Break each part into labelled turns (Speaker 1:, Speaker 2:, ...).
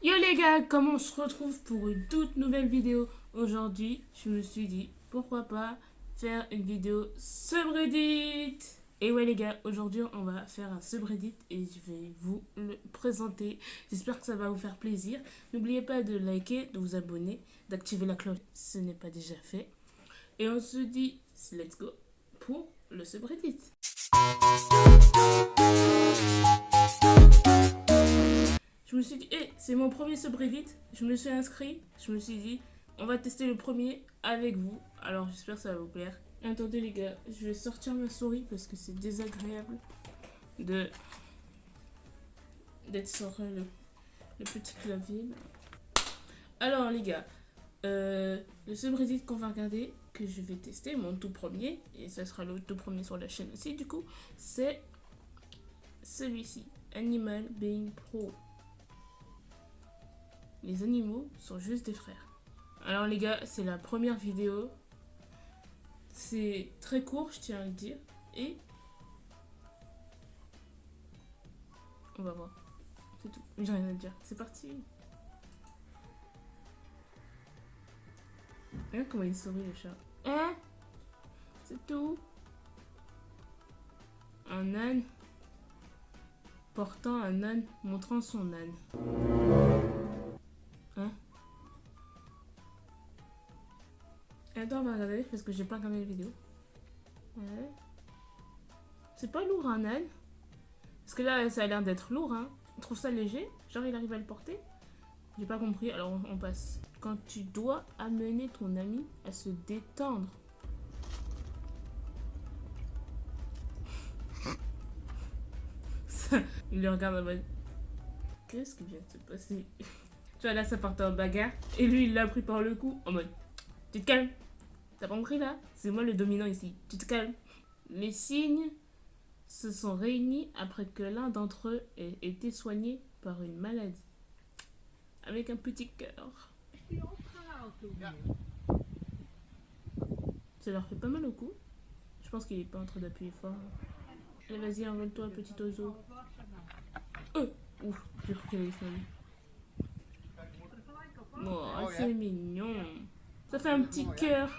Speaker 1: Yo les gars, comment on se retrouve pour une toute nouvelle vidéo? Aujourd'hui, je me suis dit, pourquoi pas faire une vidéo subreddit. Et ouais les gars, aujourd'hui on va faire un subreddit et je vais vous le présenter. J'espère que ça va vous faire plaisir. N'oubliez pas de liker, de vous abonner, d'activer la cloche si ce n'est pas déjà fait. Et on se dit, let's go pour le subreddit. Je me suis dit, c'est mon premier subreddit. Je me suis inscrit. Je me suis dit, on va tester le premier avec vous. Alors j'espère que ça va vous plaire. Attendez les gars, je vais sortir ma souris parce que c'est désagréable de d'être sur le petit clavier. Alors les gars, le subreddit qu'on va regarder, que je vais tester, mon tout premier, et ça sera le tout premier sur la chaîne aussi du coup, c'est celui-ci, Animal Being Pro. Les animaux sont juste des frères. Alors les gars, c'est la première vidéo. C'est très court, je tiens à le dire. Et on va voir. C'est tout. J'ai rien à dire. C'est parti. Regarde comment il sourit le chat. Hein? C'est tout. Un âne portant un âne montrant son âne. Hein? Attends, on va regarder parce que j'ai pas regardé la vidéo. Ouais. C'est pas lourd un âne. Parce que là, ça a l'air d'être lourd, hein. On trouve ça léger. Genre, il arrive à le porter. J'ai pas compris, alors on passe. Quand tu dois amener ton ami à se détendre. Il le regarde en mode. Qu'est-ce qui vient de se passer? Tu vois, là, ça partait en bagarre. Et lui, il l'a pris par le cou en mode. Tu te calmes. T'as pas compris là? C'est moi le dominant ici. Tu te calmes. Les signes se sont réunis après que l'un d'entre eux ait été soigné par une maladie. Avec un petit cœur. Ça leur fait pas mal au cou. Je pense qu'il est pas en train d'appuyer fort. Allez, vas-y, envole-toi, petit oiseau. Ouf, j'ai cru qu'il allait se nommer. Oh, c'est mignon. Ça fait un petit cœur.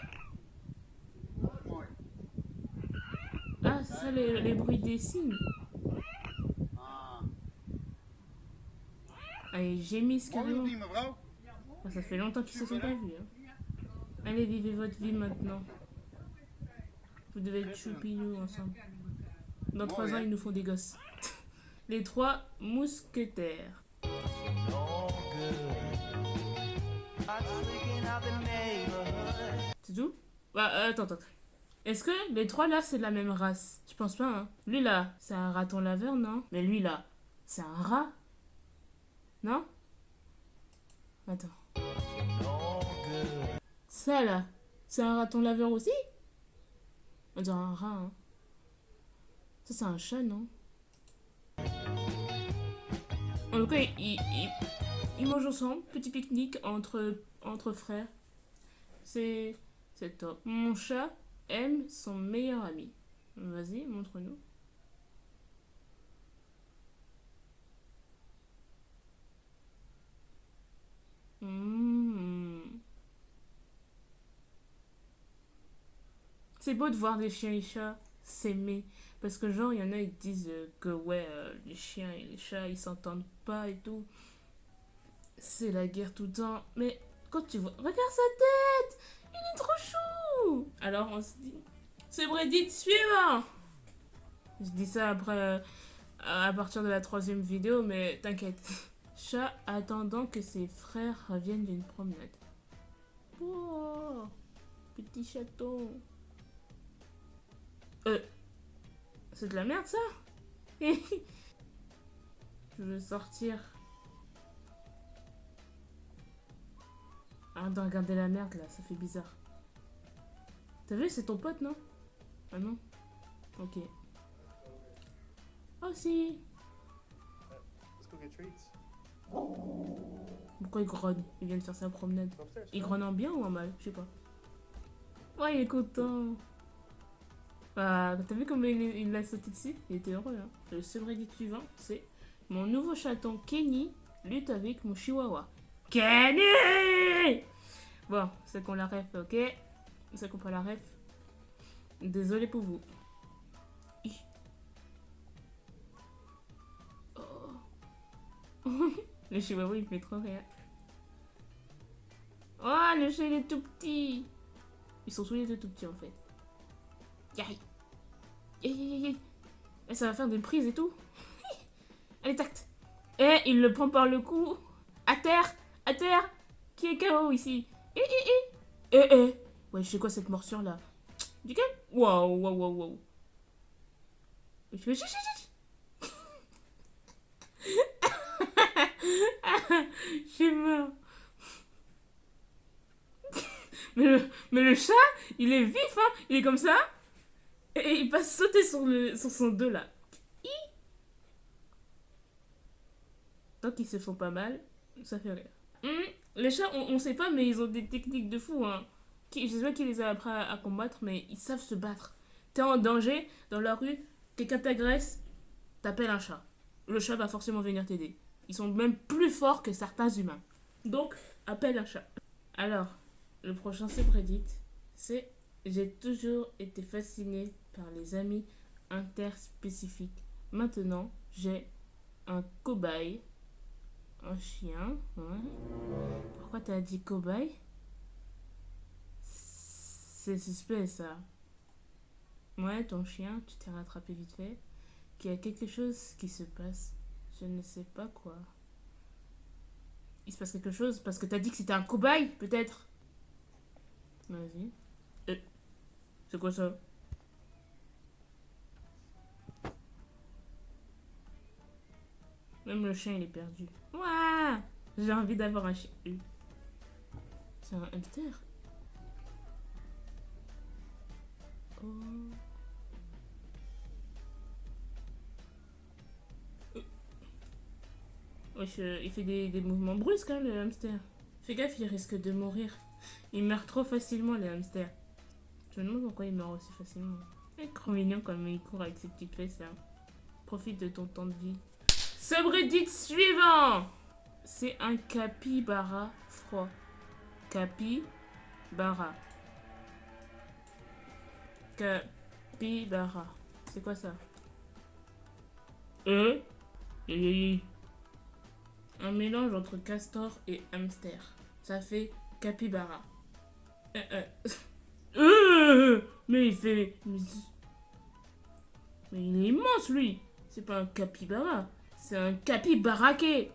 Speaker 1: Ah, c'est ça les bruits des signes. Ah, ils gémissent carrément. Ah, ça fait longtemps qu'ils se sont pas vus. Hein. Allez, vivez votre vie maintenant. Vous devez être choupinous ensemble. Dans 3 ans, ils nous font des gosses. Les 3 mousquetaires. C'est tout? Bah, attends. Est-ce que les 3 là, c'est de la même race? Je pense pas, hein. Lui là, c'est un raton laveur, non? Mais lui là, c'est un rat? Non? Attends. Ça là, c'est un raton laveur aussi? On dirait un rat, hein. Ça, c'est un chat, non? En tout cas, ils mangent ensemble, petit pique-nique entre frères. C'est top. Mon chat aime son meilleur ami. Vas-y, montre-nous. C'est beau de voir des chiens et chats s'aimer. Parce que genre, il y en a, ils disent que ouais, les chiens et les chats, ils s'entendent pas et tout. C'est la guerre tout le temps. Mais quand tu vois... Regarde sa tête! Il est trop chou! Alors on se dit... C'est Reddit suivant! Je dis ça après... à partir de la 3e vidéo, mais t'inquiète. Chat attendant que ses frères reviennent d'une promenade. Oh, petit chaton. C'est de la merde ça? Je veux sortir. Arrête de regarder la merde là, ça fait bizarre. T'as vu, c'est ton pote, non? Ah non? Ok. Oh si! Pourquoi il grogne? Il vient de faire sa promenade. Il grogne en bien ou en mal? Je sais pas. Ouais, il est content. T'as vu comment il l'a sauté dessus? Il était heureux. Hein. Le subreddit suivant, c'est mon nouveau chaton Kenny lutte avec mon chihuahua. Kenny! Bon, c'est qu'on la ref, ok? C'est qu'on prend la ref. Désolé pour vous. Oh. Le chihuahua, il fait trop rire. Oh, le chat, il est tout petit. Ils sont tous les deux tout petits, en fait. Aïe. Aïe, aïe, aïe, aïe. Et ça va faire des prises et tout. Allez, tact. Et il le prend par le cou. À terre. À terre. Qui est KO ici? Ouais, je sais quoi cette morsure là? Du calme. Waouh, waouh, waouh, waouh. Je suis mort. Mais le chat, il est vif, hein. Il est comme ça. Et il passe sauter sur son dos là. Tant qu'ils se font pas mal, ça fait rire. Les chats, on sait pas, mais ils ont des techniques de fou, hein. Je sais pas qui les a appris à combattre, mais ils savent se battre. T'es en danger, dans la rue, quelqu'un t'agresse, t'appelles un chat. Le chat va forcément venir t'aider. Ils sont même plus forts que certains humains. Donc, appelle un chat. Alors, le prochain subreddit, c'est j'ai toujours été fascinée par les amis interspécifiques. Maintenant, j'ai un cobaye, un chien. Ouais. Pourquoi t'as dit cobaye? C'est suspect ça. Ouais, ton chien, tu t'es rattrapé vite fait. Qu'il y a quelque chose qui se passe. Je ne sais pas quoi. Il se passe quelque chose parce que t'as dit que c'était un cobaye, peut-être. Vas-y. C'est quoi ça? Même le chien, il est perdu. Ouah! J'ai envie d'avoir un chien. C'est un hamster. Oh. Wesh, il fait des mouvements brusques, hein, le hamster. Fais gaffe, il risque de mourir. Il meurt trop facilement, les hamsters. Je me demande pourquoi il meurt aussi facilement. Il est trop mignon comme il court avec ses petites fesses là. Profite de ton temps de vie. Subreddit suivant! C'est un capybara froid. Capybara. Capybara. C'est quoi ça? Euh? Un mélange entre castor et hamster. Ça fait capybara. Mais il fait... Mais il est immense, lui. C'est pas un capybara. C'est un capybaraqué.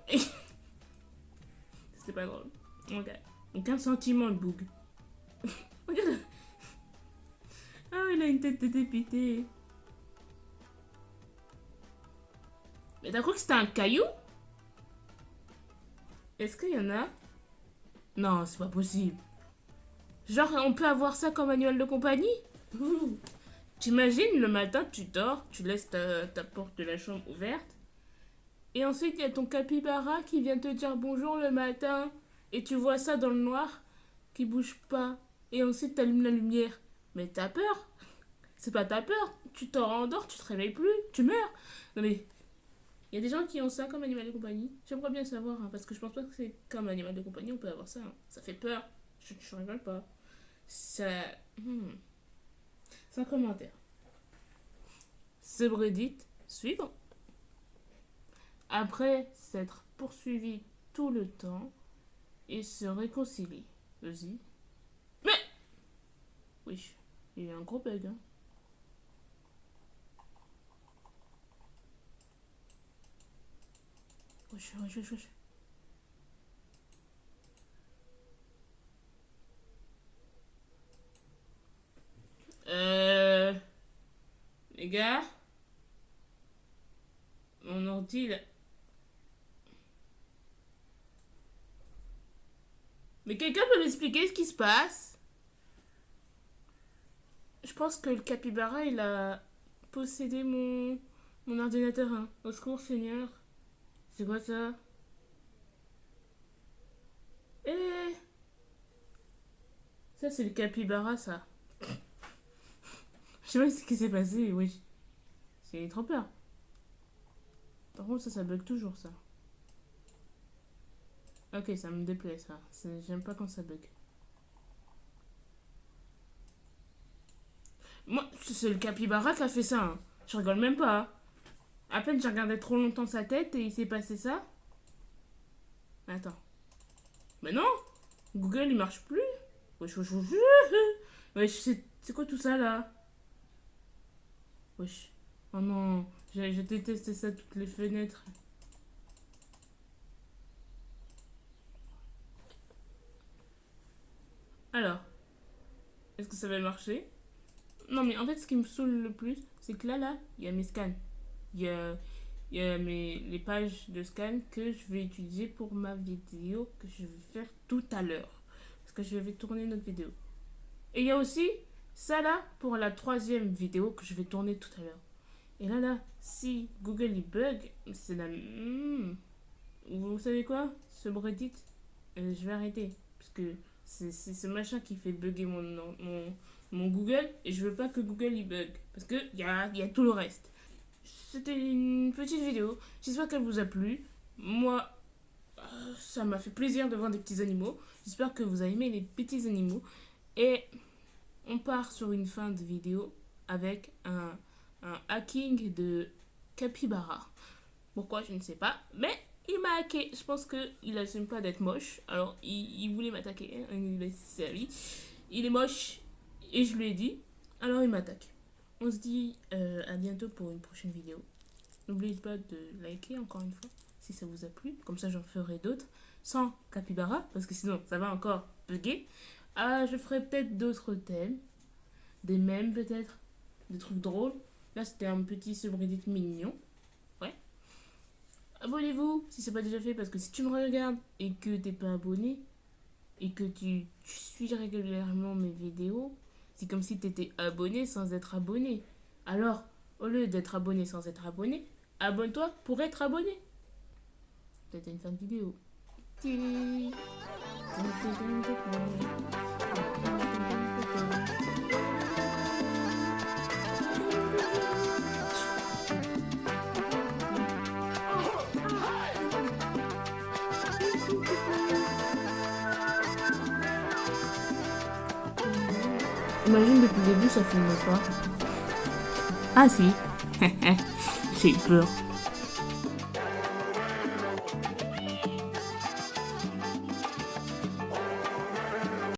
Speaker 1: C'était pas drôle. Ok. Aucun sentiment, le boug. Regarde. Ah, il a une tête de dépité. Mais t'as cru que c'était un caillou? Est-ce qu'il y en a? Non, c'est pas possible. Genre, on peut avoir ça comme animal de compagnie? T'imagines, le matin, tu dors, tu laisses ta porte de la chambre ouverte. Et ensuite, il y a ton capybara qui vient te dire bonjour le matin. Et tu vois ça dans le noir, qui bouge pas. Et ensuite, t'allumes la lumière. Mais t'as peur. C'est pas ta peur. Tu t'en rendors, tu te réveilles plus, tu meurs. Non mais, il y a des gens qui ont ça comme animal de compagnie. J'aimerais bien savoir, hein, parce que je pense pas que c'est comme animal de compagnie, on peut avoir ça. Hein. Ça fait peur. Je rigole pas. Ça... Sans commentaire. Subreddit suivant. Après s'être poursuivi tout le temps, ils se réconcilient. Vas-y. Mais oui, il y a eu un gros bug. Hein. Wesh. Les gars, mon ordi là. Mais quelqu'un peut m'expliquer ce qui se passe? Je pense que le capybara il a possédé mon ordinateur. Hein. Au secours, Seigneur. C'est quoi ça? Eh, ça c'est le capybara ça. Je sais pas ce qui s'est passé, oui. J'ai trop peur. Par contre, ça bug toujours, ça. Ok, ça me déplaît ça. J'aime pas quand ça bug. Moi, c'est le capybara qui a fait ça. Hein. Je rigole même pas. Hein. À peine j'ai regardé trop longtemps sa tête et il s'est passé ça. Attends. Mais non, Google il marche plus. Wesh, wesh, wesh. Wesh, c'est quoi tout ça là? Wesh. Oh non, j'ai détesté ça, toutes les fenêtres. Alors, est-ce que ça va marcher? Non, mais en fait, ce qui me saoule le plus, c'est que là, il y a mes scans. Il y a, les pages de scan que je vais utiliser pour ma vidéo que je vais faire tout à l'heure. Parce que je vais tourner notre vidéo. Et il y a aussi ça là pour la troisième vidéo que je vais tourner tout à l'heure. Et là, si Google il bug, c'est la... Vous savez quoi? Ce Reddit, je vais arrêter. Parce que c'est ce machin qui fait bugger mon Google. Et je veux pas que Google il bug. Parce qu'il y a tout le reste. C'était une petite vidéo. J'espère qu'elle vous a plu. Moi, ça m'a fait plaisir de voir des petits animaux. J'espère que vous avez aimé les petits animaux. Et on part sur une fin de vidéo avec un hacking de capybara. Pourquoi, je ne sais pas. Mais il m'a hacké. Je pense qu'il n'assume pas d'être moche. Alors, il voulait m'attaquer. Hein, il est servi. Il est moche. Et je lui ai dit. Alors, il m'attaque. On se dit à bientôt pour une prochaine vidéo. N'oubliez pas de liker encore une fois si ça vous a plu. Comme ça, j'en ferai d'autres sans capybara. Parce que sinon, ça va encore bugger. Je ferai peut-être d'autres thèmes. Des mèmes peut-être. Des trucs drôles. Là, c'était un petit subreddit mignon. Ouais. Abonnez-vous si c'est pas déjà fait. Parce que si tu me regardes et que t'es pas abonné. Et que tu suis régulièrement mes vidéos. C'est comme si t'étais abonné sans être abonné. Alors, au lieu d'être abonné sans être abonné, abonne-toi pour être abonné. Peut-être une fin de vidéo. Imagine depuis le début ça filme pas. Ah si. J'ai eu peur.